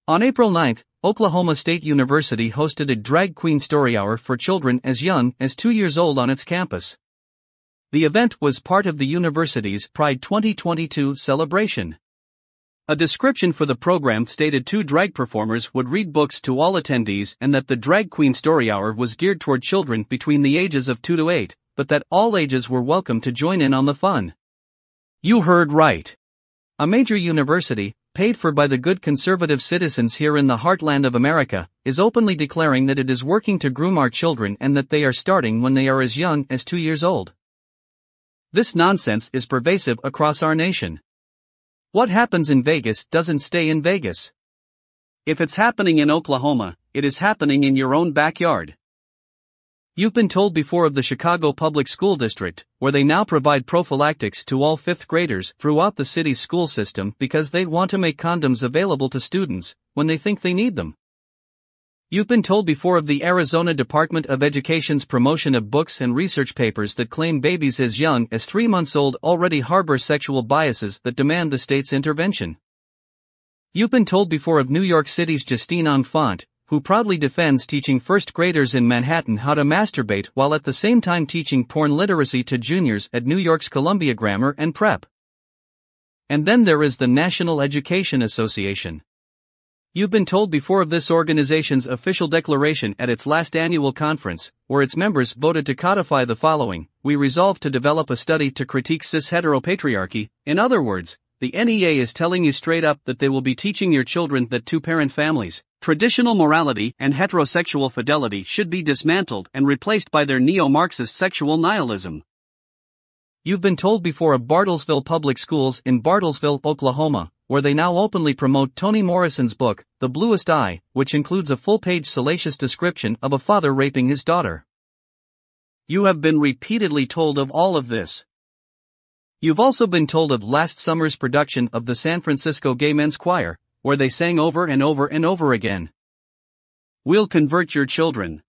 On April 9, Oklahoma State University hosted a drag queen story hour for children as young as 2 years old on its campus. The event was part of the university's Pride 2022 celebration. A description for the program stated 2 drag performers would read books to all attendees and that the drag queen story hour was geared toward children between the ages of 2 to 8, but that all ages were welcome to join in on the fun. You heard right. A major university, paid for by the good conservative citizens here in the heartland of America, is openly declaring that it is working to groom our children and that they are starting when they are as young as 2 years old. This nonsense is pervasive across our nation. What happens in Vegas doesn't stay in Vegas. If it's happening in Oklahoma, it is happening in your own backyard. You've been told before of the Chicago Public School District, where they now provide prophylactics to all 5th graders throughout the city's school system because they want to make condoms available to students when they think they need them. You've been told before of the Arizona Department of Education's promotion of books and research papers that claim babies as young as 3 months old already harbor sexual biases that demand the state's intervention. You've been told before of New York City's Justine Enfant, who proudly defends teaching 1st graders in Manhattan how to masturbate while at the same time teaching porn literacy to juniors at New York's Columbia Grammar and Prep. And then there is the National Education Association. You've been told before of this organization's official declaration at its last annual conference, where its members voted to codify the following: we resolve to develop a study to critique cis-heteropatriarchy. In other words, the NEA is telling you straight up that they will be teaching your children that 2-parent families, traditional morality and heterosexual fidelity should be dismantled and replaced by their neo-Marxist sexual nihilism. You've been told before of Bartlesville Public Schools in Bartlesville, Oklahoma, where they now openly promote Toni Morrison's book, The Bluest Eye, which includes a full-page salacious description of a father raping his daughter. You have been repeatedly told of all of this. You've also been told of last summer's production of the San Francisco Gay Men's Choir, where they sang over and over and over again, "We'll convert your children."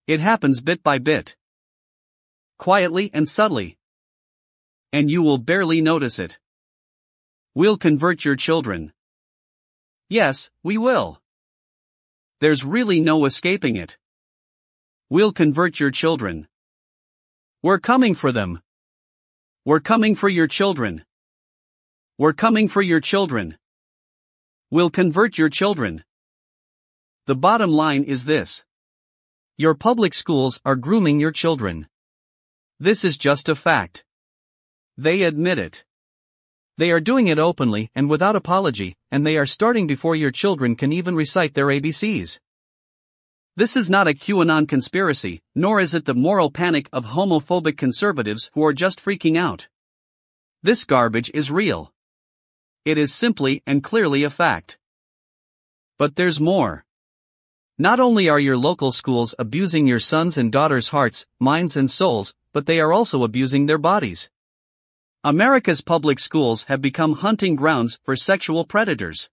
It happens bit by bit, quietly and subtly, and you will barely notice it. We'll convert your children. Yes, we will. There's really no escaping it. We'll convert your children. We're coming for them. We're coming for your children. We're coming for your children. We'll convert your children. The bottom line is this: your public schools are grooming your children. This is just a fact. They admit it. They are doing it openly and without apology, and they are starting before your children can even recite their ABCs. This is not a QAnon conspiracy, nor is it the moral panic of homophobic conservatives who are just freaking out. This garbage is real. It is simply and clearly a fact. But there's more. Not only are your local schools abusing your sons' and daughters' hearts, minds and souls, but they are also abusing their bodies. America's public schools have become hunting grounds for sexual predators.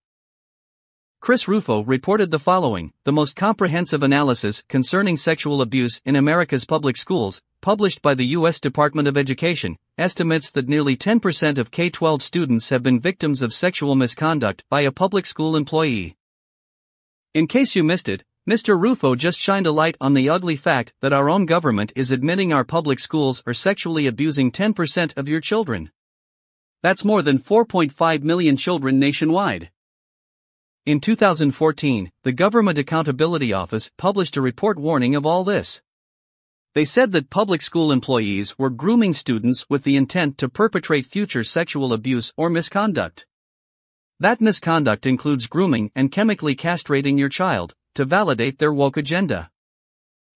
Chris Rufo reported the following: the most comprehensive analysis concerning sexual abuse in America's public schools, published by the U.S. Department of Education, estimates that nearly 10% of K-12 students have been victims of sexual misconduct by a public school employee. In case you missed it, Mr. Rufo just shined a light on the ugly fact that our own government is admitting our public schools are sexually abusing 10% of your children. That's more than 4.5 million children nationwide. In 2014, the Government Accountability Office published a report warning of all this. They said that public school employees were grooming students with the intent to perpetrate future sexual abuse or misconduct. That misconduct includes grooming and chemically castrating your child to validate their woke agenda.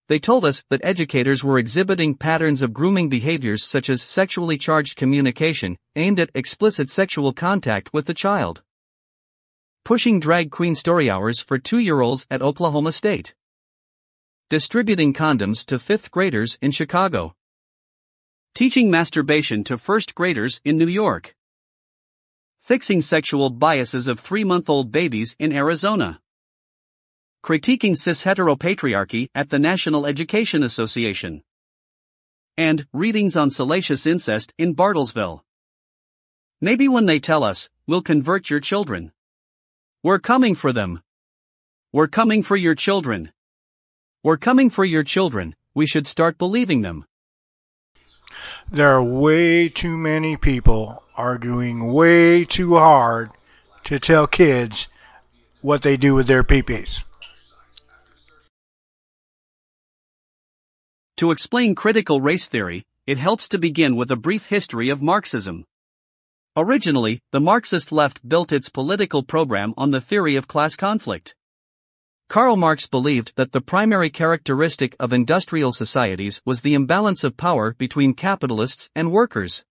They told us that educators were exhibiting patterns of grooming behaviors such as sexually charged communication aimed at explicit sexual contact with the child. Pushing drag queen story hours for 2-year-olds at Oklahoma State. Distributing condoms to 5th graders in Chicago. Teaching masturbation to 1st graders in New York. Fixing sexual biases of 3-month-old babies in Arizona. Critiquing cis-heteropatriarchy at the National Education Association. And readings on salacious incest in Bartlesville. Maybe when they tell us, we'll convert your children, We're coming for them. We're coming for your children. We're coming for your children. We should start believing them. There are way too many people arguing way too hard to tell kids what they do with their peepees. To explain critical race theory, it helps to begin with a brief history of Marxism. Originally, the Marxist left built its political program on the theory of class conflict. Karl Marx believed that the primary characteristic of industrial societies was the imbalance of power between capitalists and workers.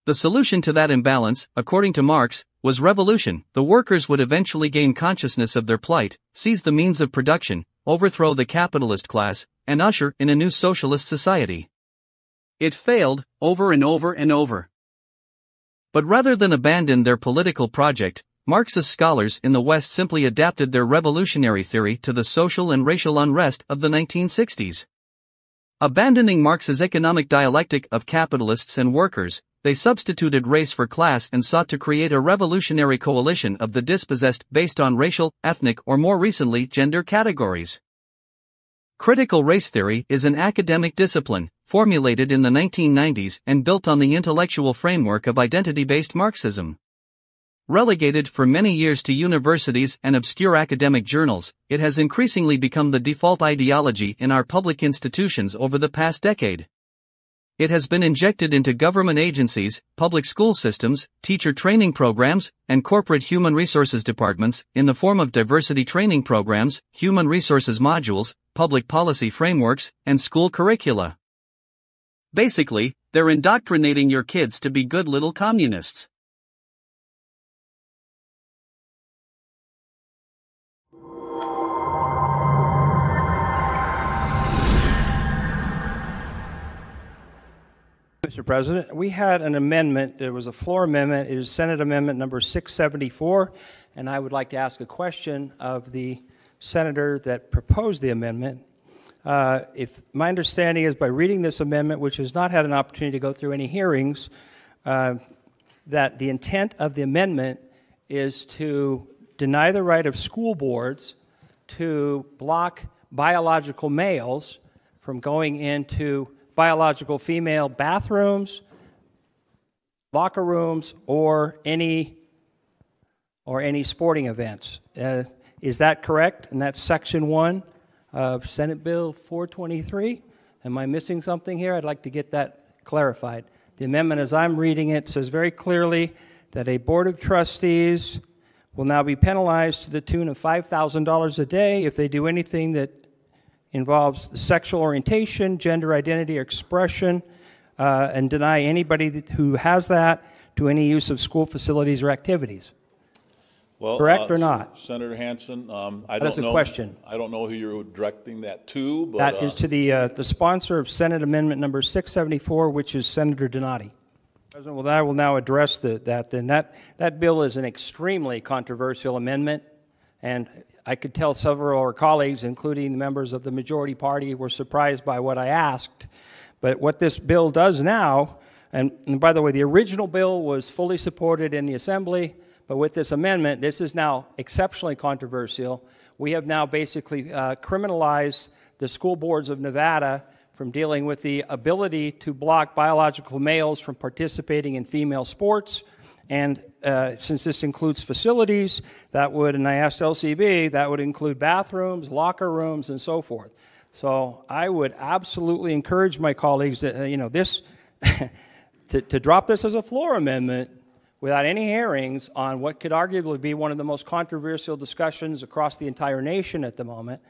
The solution to that imbalance, according to Marx, was revolution. The workers would eventually gain consciousness of their plight, seize the means of production, overthrow the capitalist class, and usher in a new socialist society. It failed, over and over and over. But rather than abandon their political project, Marxist scholars in the West simply adapted their revolutionary theory to the social and racial unrest of the 1960s. Abandoning Marx's economic dialectic of capitalists and workers, they substituted race for class and sought to create a revolutionary coalition of the dispossessed based on racial, ethnic, or more recently, gender categories. Critical race theory is an academic discipline, formulated in the 1990s and built on the intellectual framework of identity-based Marxism. Relegated for many years to universities and obscure academic journals, it has increasingly become the default ideology in our public institutions over the past decade. It has been injected into government agencies, public school systems, teacher training programs, and corporate human resources departments, in the form of diversity training programs, human resources modules, public policy frameworks, and school curricula. Basically, they're indoctrinating your kids to be good little communists. Mr. President, we had an amendment. There was a floor amendment. It is Senate Amendment number 674, and I would like to ask a question of the senator that proposed the amendment. If my understanding is, by reading this amendment, which has not had an opportunity to go through any hearings, that the intent of the amendment is to deny the right of school boards to block biological males from going into biological female bathrooms, locker rooms, or any sporting events. Is that correct? And that's Section 1 of Senate Bill 423. Am I missing something here? I'd like to get that clarified. The amendment, as I'm reading it, says very clearly that a board of trustees will now be penalized to the tune of $5,000 a day if they do anything that involves sexual orientation, gender identity, or expression, and deny anybody who has that to any use of school facilities or activities. Well, correct or not? Senator Hansen, That's a question. I don't know who you're directing that to, but that is to the sponsor of Senate Amendment number 674, which is Senator Donati. President, well, I will now address that. And that bill is an extremely controversial amendment, and I could tell several of our colleagues, including members of the majority party, were surprised by what I asked. But what this bill does now, and by the way, the original bill was fully supported in the Assembly, but with this amendment, this is now exceptionally controversial. We have now basically criminalized the school boards of Nevada from dealing with the ability to block biological males from participating in female sports. And since this includes facilities, that would, and I asked LCB, that would include bathrooms, locker rooms, and so forth. So I would absolutely encourage my colleagues that, to drop this as a floor amendment without any hearings on what could arguably be one of the most controversial discussions across the entire nation at the moment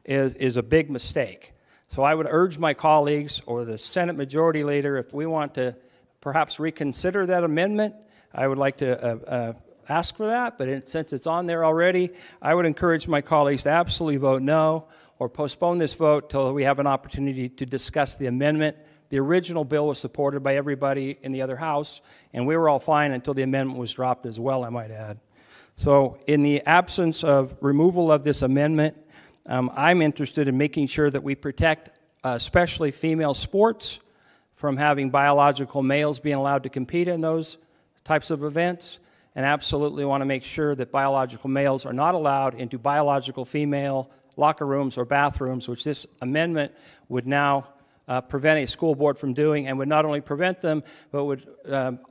is a big mistake. So I would urge my colleagues or the Senate Majority Leader, if we want to perhaps reconsider that amendment, I would like to ask for that, but since it's on there already, I would encourage my colleagues to absolutely vote no or postpone this vote till we have an opportunity to discuss the amendment. The original bill was supported by everybody in the other house, and we were all fine until the amendment was dropped as well, I might add. So in the absence of removal of this amendment, I'm interested in making sure that we protect especially female sports from having biological males being allowed to compete in those types of events. and absolutely want to make sure that biological males are not allowed into biological female locker rooms or bathrooms, which this amendment would now prevent a school board from doing, and would not only prevent them, but would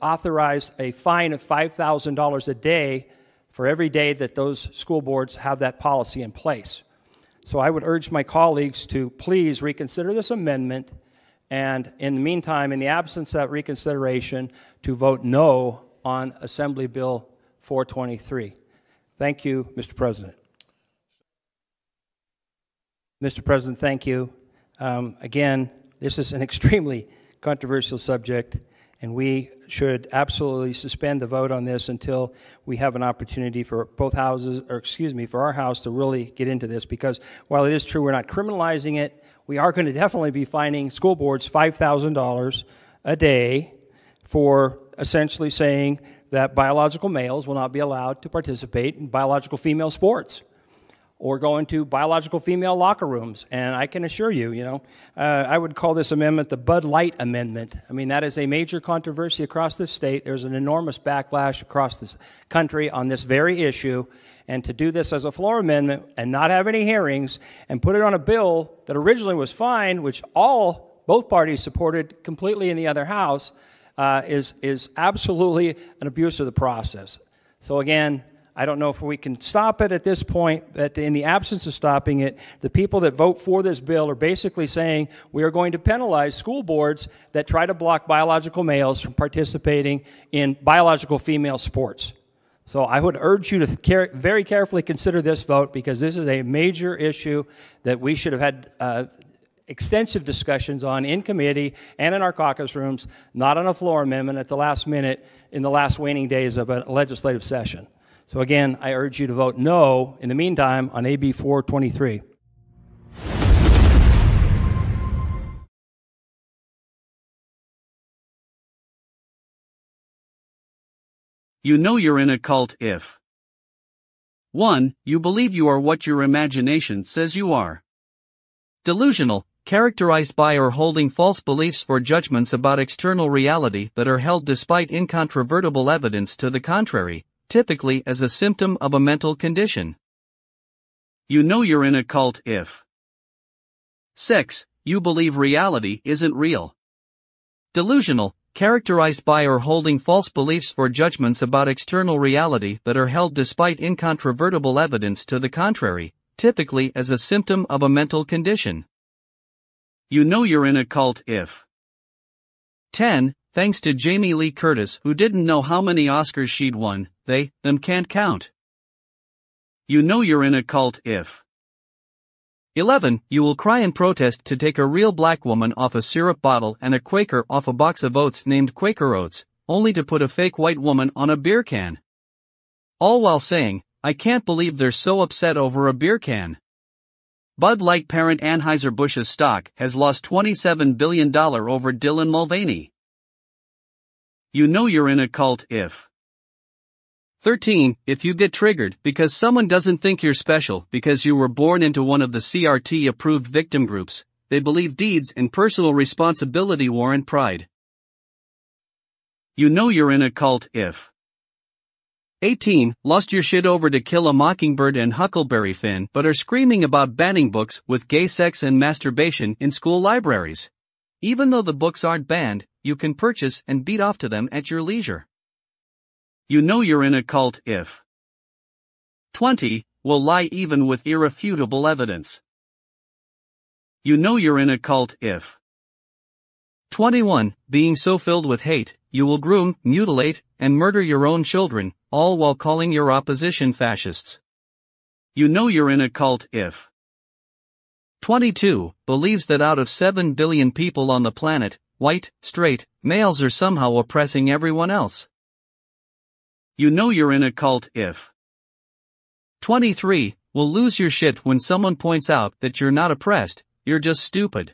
authorize a fine of $5,000 a day for every day that those school boards have that policy in place. So I would urge my colleagues to please reconsider this amendment, and in the meantime, in the absence of that reconsideration, to vote no on Assembly Bill 423. Thank you, Mr. President. Mr. President, thank you. Again, this is an extremely controversial subject, and we should absolutely suspend the vote on this until we have an opportunity for both houses, or excuse me, for our house to really get into this, because while it is true we're not criminalizing it, we are going to definitely be fining school boards $5,000 a day for essentially saying that biological males will not be allowed to participate in biological female sports or go into biological female locker rooms. And I can assure you, I would call this amendment the Bud Light Amendment. I mean, that is a major controversy across this state. There's an enormous backlash across this country on this very issue. And to do this as a floor amendment and not have any hearings and put it on a bill that originally was fine, which both parties supported completely in the other house, is absolutely an abuse of the process. So again, I don't know if we can stop it at this point, but in the absence of stopping it, the people that vote for this bill are basically saying we are going to penalize school boards that try to block biological males from participating in biological female sports. So I would urge you to very carefully consider this vote, because this is a major issue that we should have had extensive discussions on in committee and in our caucus rooms, not on a floor amendment at the last minute in the last waning days of a legislative session. So again, I urge you to vote no in the meantime on AB 423. You know you're in a cult if 1. You believe you are what your imagination says you are. Delusional, characterized by or holding false beliefs or judgments about external reality that are held despite incontrovertible evidence to the contrary, typically as a symptom of a mental condition. You know you're in a cult if 6. You believe reality isn't real. Delusional, characterized by or holding false beliefs or judgments about external reality that are held despite incontrovertible evidence to the contrary, typically as a symptom of a mental condition. You know you're in a cult if 10. Thanks to Jamie Lee Curtis, who didn't know how many Oscars she'd won, them can't count. You know you're in a cult if 11. You will cry in protest to take a real black woman off a syrup bottle and a Quaker off a box of oats named Quaker Oats, only to put a fake white woman on a beer can. All while saying, I can't believe they're so upset over a beer can. Bud Light parent Anheuser-Busch's stock has lost $27 billion over Dylan Mulvaney. You know you're in a cult if 13. If you get triggered because someone doesn't think you're special because you were born into one of the CRT-approved victim groups, they believe deeds and personal responsibility warrant pride. You know you're in a cult if 18. Lost your shit over To Kill a Mockingbird and Huckleberry Finn but are screaming about banning books with gay sex and masturbation in school libraries. Even though the books aren't banned, you can purchase and beat off to them at your leisure. You know you're in a cult if 20. Will lie even with irrefutable evidence. You know you're in a cult if 21. Being so filled with hate, you will groom, mutilate, and murder your own children, all while calling your opposition fascists. You know you're in a cult if 22. Believes that out of 7 billion people on the planet, white, straight, males are somehow oppressing everyone else. You know you're in a cult if 23. Will lose your shit when someone points out that you're not oppressed, you're just stupid.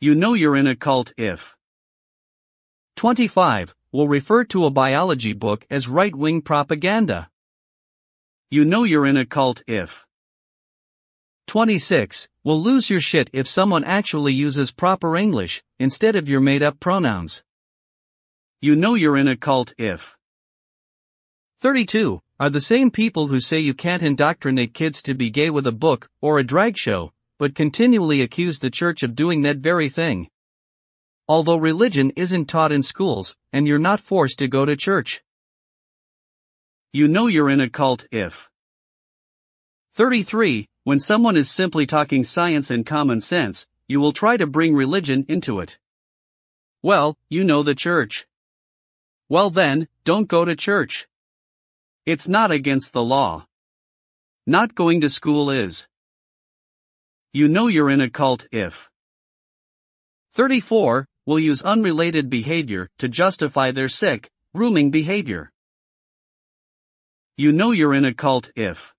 You know you're in a cult if 25. Will refer to a biology book as right-wing propaganda. You know you're in a cult if 26. Will lose your shit if someone actually uses proper English instead of your made-up pronouns. You know you're in a cult if 32 are the same people who say you can't indoctrinate kids to be gay with a book or a drag show, but continually accuse the church of doing that very thing. Although religion isn't taught in schools, and you're not forced to go to church. You know you're in a cult if. 33. When someone is simply talking science and common sense, you will try to bring religion into it. Well, you know the church. Well then, don't go to church. It's not against the law. Not going to school is. You know you're in a cult if. 34. Will use unrelated behavior to justify their sick, grooming behavior. You know you're in a cult if.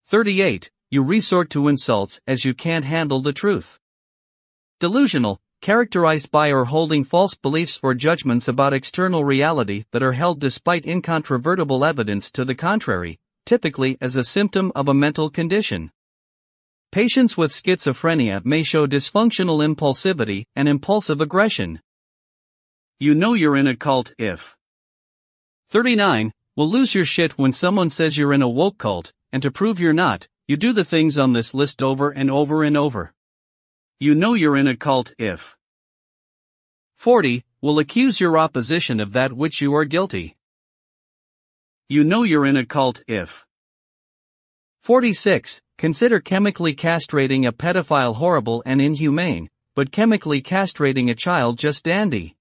38. You resort to insults as you can't handle the truth. Delusional, characterized by or holding false beliefs or judgments about external reality that are held despite incontrovertible evidence to the contrary, typically as a symptom of a mental condition. Patients with schizophrenia may show dysfunctional impulsivity and impulsive aggression. You know you're in a cult if. 39. Will lose your shit when someone says you're in a woke cult, and to prove you're not, you do the things on this list over and over and over. You know you're in a cult if. 40. Will accuse your opposition of that which you are guilty. You know you're in a cult if. 46. Consider chemically castrating a pedophile horrible and inhumane, but chemically castrating a child just dandy.